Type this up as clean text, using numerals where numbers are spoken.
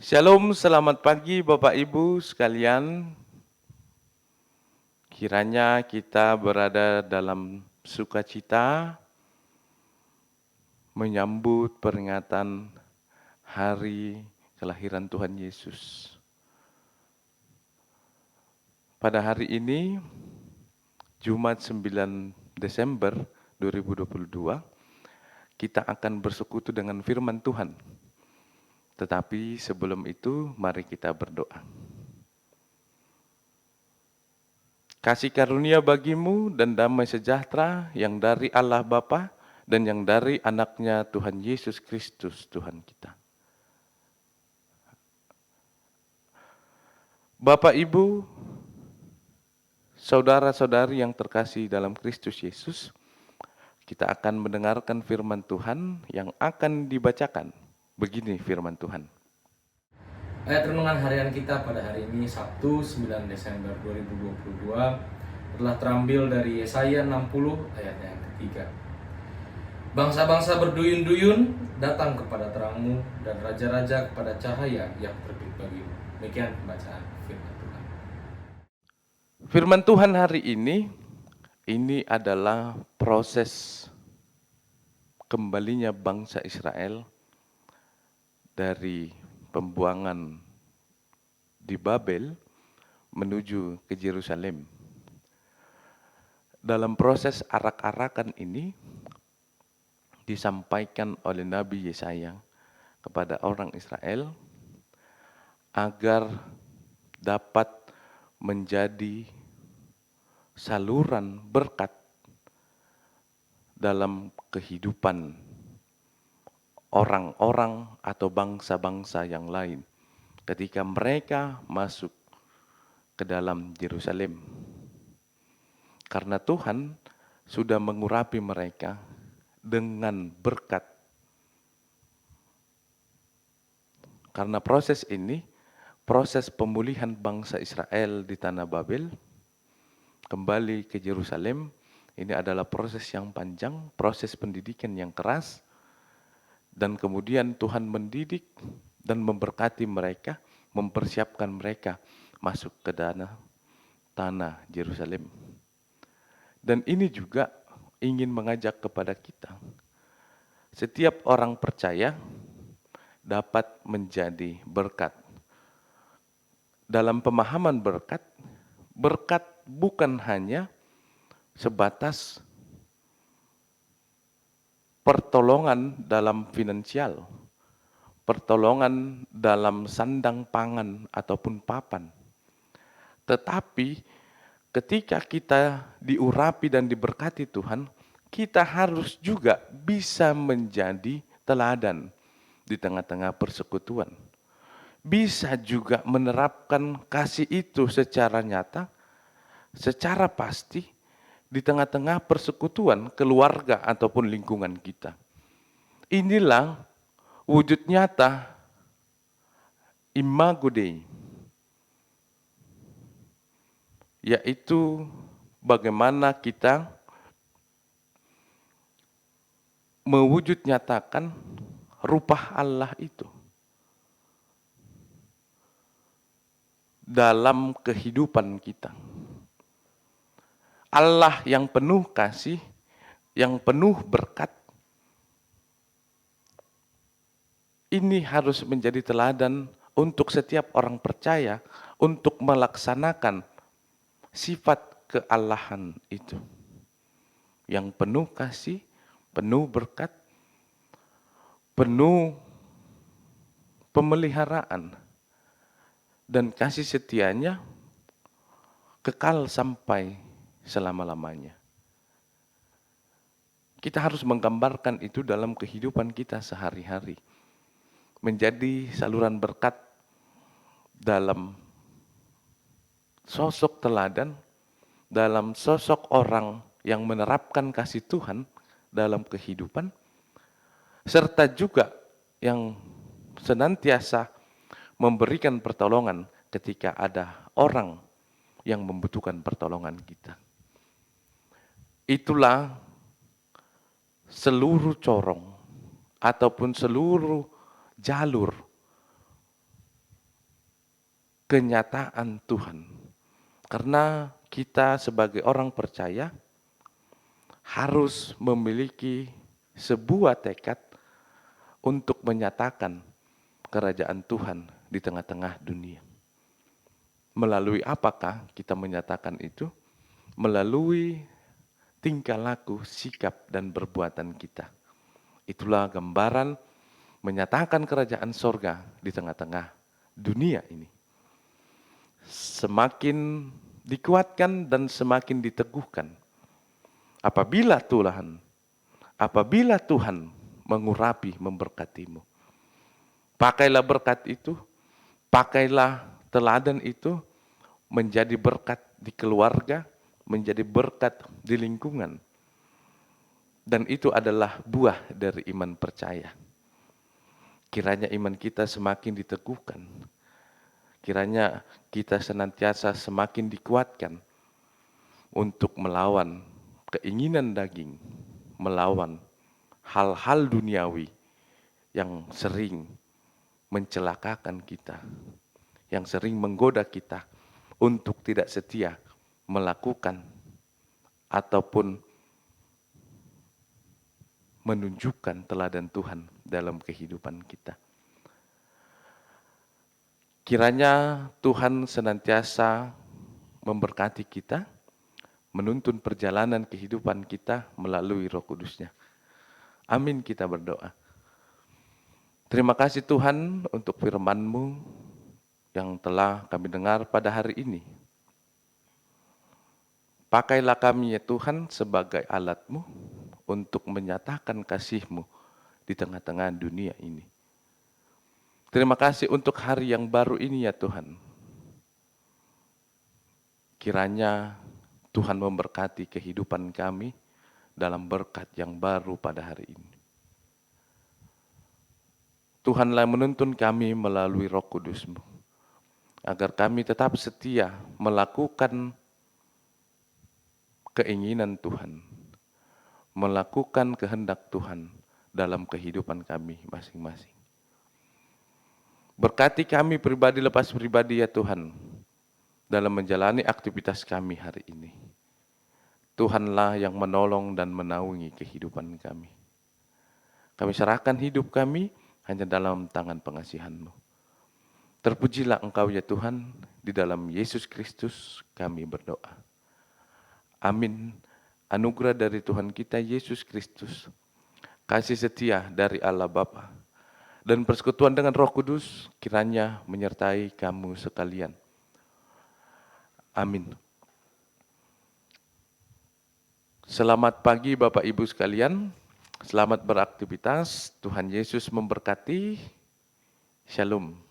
Shalom, selamat pagi Bapak Ibu sekalian. Kiranya kita berada dalam sukacita menyambut peringatan hari kelahiran Tuhan Yesus. Pada hari ini, Jumat 9 Desember 2022, kita akan bersekutu dengan firman Tuhan. Tetapi sebelum itu, mari kita berdoa. Kasih karunia bagimu dan damai sejahtera yang dari Allah Bapa dan yang dari anaknya Tuhan Yesus Kristus Tuhan kita. Bapak, Ibu, saudara-saudari yang terkasih dalam Kristus Yesus, kita akan mendengarkan firman Tuhan yang akan dibacakan. Begini firman Tuhan. Ayat renungan harian kita pada hari ini Sabtu 9 Desember 2022 telah terambil dari Yesaya 60 ayat yang ketiga. Bangsa-bangsa berduyun-duyun datang kepada terangmu dan raja-raja kepada cahaya yang terbit bagimu. Demikian pembacaan firman Tuhan. Firman Tuhan hari ini adalah proses kembalinya bangsa Israel dari pembuangan di Babel menuju ke Yerusalem. Dalam proses arak-arakan ini disampaikan oleh Nabi Yesaya kepada orang Israel agar dapat menjadi saluran berkat dalam kehidupan orang-orang atau bangsa-bangsa yang lain ketika mereka masuk ke dalam Yerusalem. Karena Tuhan sudah mengurapi mereka dengan berkat. Karena proses ini, proses pemulihan bangsa Israel di tanah Babel, kembali ke Yerusalem, ini adalah proses yang panjang, proses pendidikan yang keras, dan kemudian Tuhan mendidik dan memberkati mereka, mempersiapkan mereka masuk ke tanah Yerusalem. Dan ini juga ingin mengajak kepada kita, setiap orang percaya dapat menjadi berkat. Dalam pemahaman berkat, berkat bukan hanya sebatas pertolongan dalam finansial, pertolongan dalam sandang pangan ataupun papan. Tetapi ketika kita diurapi dan diberkati Tuhan, kita harus juga bisa menjadi teladan di tengah-tengah persekutuan. Bisa juga menerapkan kasih itu secara nyata, secara pasti, di tengah-tengah persekutuan keluarga ataupun lingkungan kita. Inilah wujud nyata Imago Dei, yaitu bagaimana kita mewujud nyatakan rupa Allah itu dalam kehidupan kita. Allah yang penuh kasih, yang penuh berkat, ini harus menjadi teladan untuk setiap orang percaya untuk melaksanakan sifat kealahan itu yang penuh kasih, penuh berkat, penuh pemeliharaan, dan kasih setianya kekal sampai selama-lamanya. Kita harus menggambarkan itu dalam kehidupan kita sehari-hari. Menjadi saluran berkat dalam sosok teladan, dalam sosok orang yang menerapkan kasih Tuhan dalam kehidupan, serta juga yang senantiasa memberikan pertolongan ketika ada orang yang membutuhkan pertolongan kita. Itulah seluruh corong ataupun seluruh jalur kenyataan Tuhan. Karena kita sebagai orang percaya harus memiliki sebuah tekad untuk menyatakan kerajaan Tuhan di tengah-tengah dunia. Melalui apakah kita menyatakan itu? Melalui tingkah laku, sikap, dan perbuatan kita. Itulah gambaran menyatakan kerajaan sorga di tengah-tengah dunia ini. Semakin dikuatkan dan semakin diteguhkan apabila Tuhan mengurapi, memberkatimu. Pakailah berkat itu, pakailah teladan itu menjadi berkat di keluarga, menjadi berkat di lingkungan. Dan itu adalah buah dari iman percaya. Kiranya iman kita semakin diteguhkan. Kiranya kita senantiasa semakin dikuatkan untuk melawan keinginan daging, melawan hal-hal duniawi yang sering mencelakakan kita, yang sering menggoda kita untuk tidak setia melakukan ataupun menunjukkan teladan Tuhan dalam kehidupan kita. Kiranya Tuhan senantiasa memberkati kita, menuntun perjalanan kehidupan kita melalui Roh Kudus-Nya. Amin, kita berdoa. Terima kasih Tuhan untuk firman-Mu yang telah kami dengar pada hari ini. Pakailah kami ya Tuhan sebagai alat-Mu untuk menyatakan kasih-Mu di tengah-tengah dunia ini. Terima kasih untuk hari yang baru ini ya Tuhan. Kiranya Tuhan memberkati kehidupan kami dalam berkat yang baru pada hari ini. Tuhanlah menuntun kami melalui Roh Kudus-Mu, agar kami tetap setia melakukan keinginan Tuhan, melakukan kehendak Tuhan dalam kehidupan kami masing-masing. Berkati kami pribadi lepas pribadi ya Tuhan, dalam menjalani aktivitas kami hari ini. Tuhanlah yang menolong dan menaungi kehidupan kami. Kami serahkan hidup kami hanya dalam tangan pengasihan-Mu. Terpujilah Engkau ya Tuhan, di dalam Yesus Kristus kami berdoa. Amin. Anugerah dari Tuhan kita Yesus Kristus, kasih setia dari Allah Bapa, dan persekutuan dengan Roh Kudus kiranya menyertai kamu sekalian. Amin. Selamat pagi Bapak Ibu sekalian, selamat beraktivitas, Tuhan Yesus memberkati, Shalom.